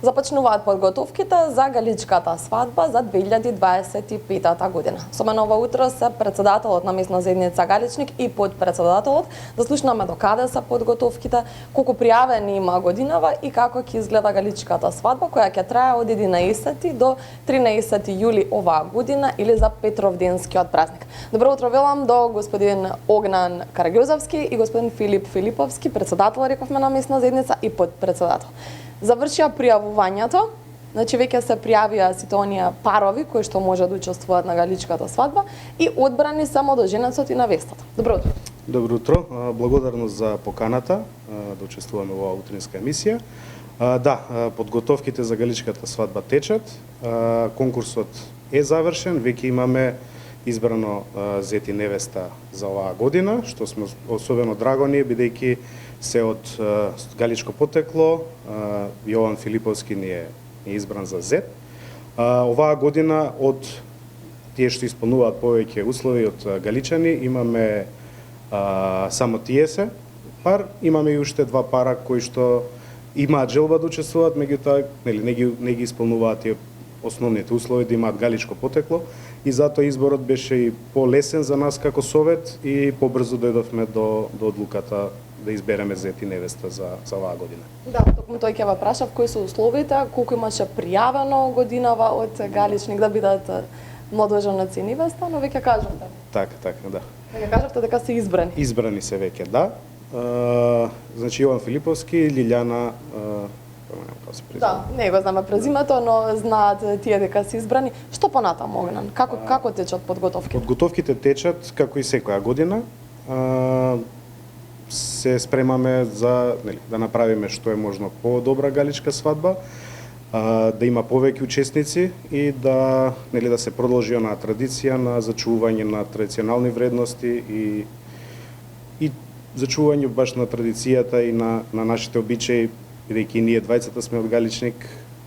Започнуваат подготовките за галичката свадба за 2025 година. Со мене ова утро се председателот на местна заедница Галичник и подпредседателот да слушнаме до каде се подготовките, колку пријавени има годинава и како ќе изгледа галичката свадба која ќе трае од 11 до 13 јули оваа година или за Петровденскиот празник. Добро утро велам до господин Огнан Караѓозовски и господин Филип Филиповски, председател рековме на местна заедница и подпредседател. Завршија пријавувањето, значи веќе се пријавија сите оние парови кои што може да учествуваат на галичката свадба и одбрани само до женецот и невестата. Добро утро. Добро утро, благодарност за поканата да учествуваме во оваа утринска емисија. Да, подготовките за галичката свадба течат, конкурсот е завршен, веќе имаме избрано зет и невеста за оваа година, што сме особено драго ние, бидејќи се од галичко потекло, Јован Филиповски ни е избран за зет. Оваа година од тие што исполнуваат повеќе услови од галичани, имаме само тие се пар, имаме и уште два пара кои што имаат желба да учествуваат, меѓутоа не ги исполнуваат тие основните услови да имаат галичко потекло и затоа изборот беше и полесен за нас како совет и побрзо дојдовме до одлуката да избереме зет и невеста за оваа година. Да, токму тој ќе ве прашав кои се условите, колку имаше пријавено годинава од Галичник да бидат младоженец и невеста, но веќе кажавте. Така, да. Веќе кажавте дека се избрани. Избрани се веќе, да. Значи Јован Филиповски, Лилјана, да, не го знаме презимето, но знаат тие дека се избрани. Што понатаму, Огнан? Како течат подготовките? Подготовките течат како и секоја година. Се спремаме за да направиме што е можно по-добра галичка свадба, да има повеќе учесници и да се продолжи онаа традиција на зачување на традиционални вредности и зачување баш на традицијата и на нашите обичаи, бидејќи ние двајцата сме од Галичник,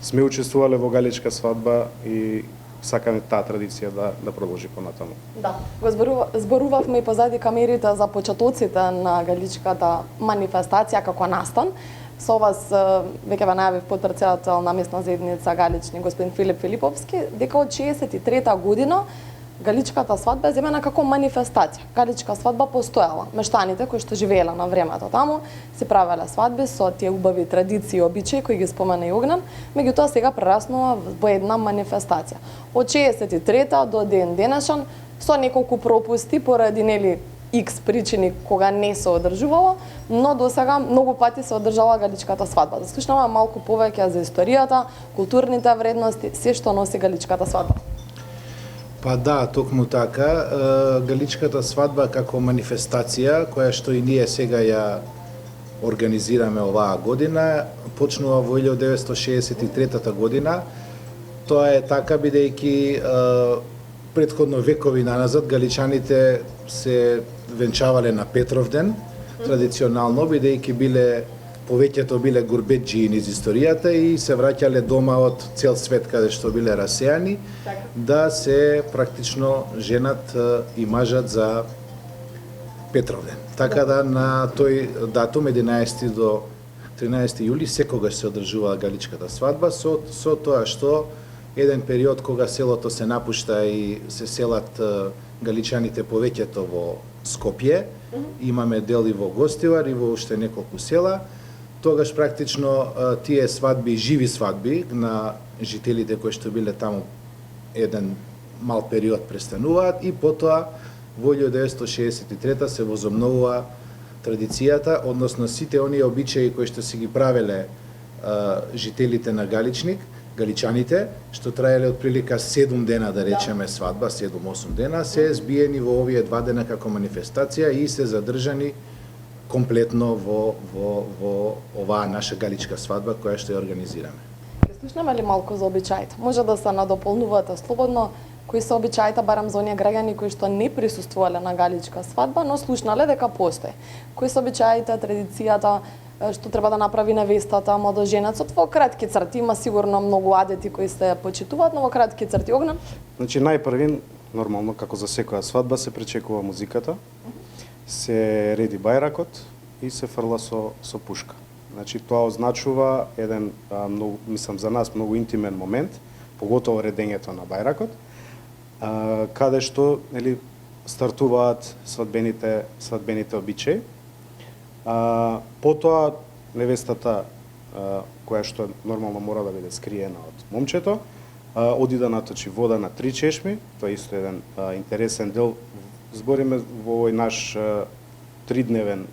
сме учествувале во галичка свадба и сакаме таа традиција да продолжи понатаму. Да, го зборувавме и позади камерите за почетоците на галичката манифестација како настан. Со вас веќе ве најавив подпредседател на местна заедница Галичник господин Филип Филиповски дека од 63-та година галичката свадба е земена како манифестација. Галичка свадба постоела. Мештаните кои што живееле на времето таму се правеле свадби со тие убави традиции и обичаи кои ги спомена и Огнан, меѓутоа сега прераснува во една манифестација. Од 63-та до ден денешен со неколку пропусти поради X причини кога не се одржувало, но досега многу пати се одржала галичката свадба. Да слушнаме малку повеќе за историјата, културните вредности, се што носи галичката свадба. Па да, токму така, галичката свадба како манифестација, која што и ние сега ја организираме оваа година, почнува во 1963 година. Тоа е така бидејќи претходно векови наназад галичаните се венчавале на Петровден, традиционално, бидејќи повеќето биле гурбеджии низ историјата и се враќале дома од цел свет каде што биле расејани, да се практично женат и мажат за Петровден. Така да на тој датум 11 до 13 јули секогаш се одржува галичката свадба со тоа што еден период кога селото се напушта и се селат галичаните повеќето во Скопје, имаме дел и во Гостивар и во уште неколку села, тогаш практично тие свадби, живи свадби на жителите кои што биле таму еден мал период престануваат и потоа во 1963 се возобновува традицијата, односно сите оние обичаи кои што си ги правеле жителите на Галичник, галичаните, што траеле отприлика 7 дена, да речеме свадба, 7-8 дена, се збиени во овие 2 дена како манифестација и се задржани комплетно во оваа наша галичка свадба која што ја организираме. Ќе слушнеме ли малку за обичаите? Може да се надополнувате слободно кои се обичаите барем за оние граѓани кои што не присуствувале на галичка свадба, но слушнале дека постои. Кои се обичаите, традицијата, што треба да направи невестата, младоженецот во кратки црти, има сигурно многу адети кои се почитуваат, но во кратки црти. Огнан? Значи најпрви, нормално како за секоја свадба се пречекува музиката, се реди бајракот и се фрла со пушка. Значи тоа означува еден многу, мислам за нас многу интимен момент, поготово редењето на бајракот, каде што нели стартуваат свадбените обичаи. Потоа невестата која што нормално мора да биде скриена од момчето, оди да наточи вода на 3 чешми, тоа е исто еден интересен дел. Збориме во овој наш 3-дневен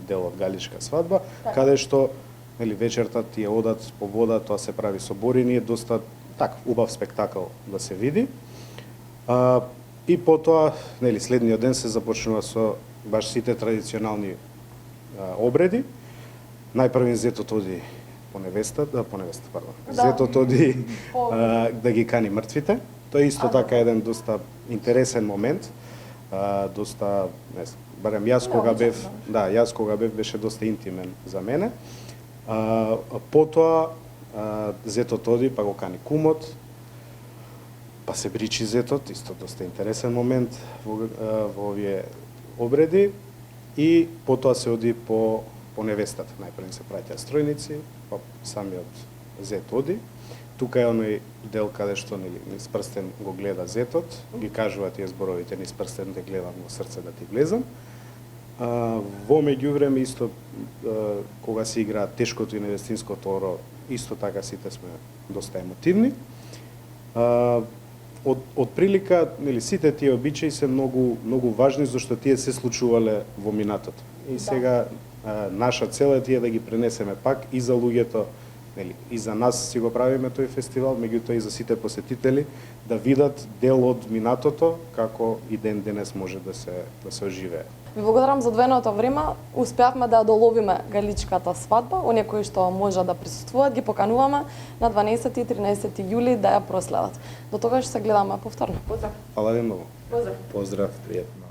дел од галичка свадба, каде што нели вечерта тие одат по вода, тоа се прави со борини, доста так убав спектакл да се види. И потоа нели следниот ден се започнува со баш сите традиционални обреди. Најпрвен зетот оди по невестата, пардон. Зетот оди да ги кани мртвите. Тоа е исто така еден доста интересен момент. Доста, не знам, барем јас кога бев беше доста интимен за мене. Потоа зетот оди па го кани кумот, па се бричи зетот, исто доста интересен момент во овие обреди, и потоа се оди по невестата. Најпрво се праќаат стројници, па самиот зет оди. Тука е оној дел каде што нели низ прстен го гледа зетот, ги кажува тие зборовите низ прстен да гледам, во срце да ти влезам. Во меѓувреме исто кога се игра тешкото и невестинското оро, исто така сите сме доста емотивни. Од прилика, нели сите тие обичаи се многу важни зашто тие се случувале во минатото. И сега наша цел е тие да ги пренесеме пак и за луѓето, нели, и за нас си го правиме тој фестивал, меѓутоа и за сите посетители да видат дел од минатото како и ден денес може да се оживее. Ви благодарам за одвоеното време. Успеавме да ја доловиме галичката свадба. Оние кои што може да присуствуваат ги покануваме на 12 и 13 јули да ја проследат. До тогаш се гледаме повторно. Поздрав. Фала ви многу. Поздрав. Поздрав, пријатно.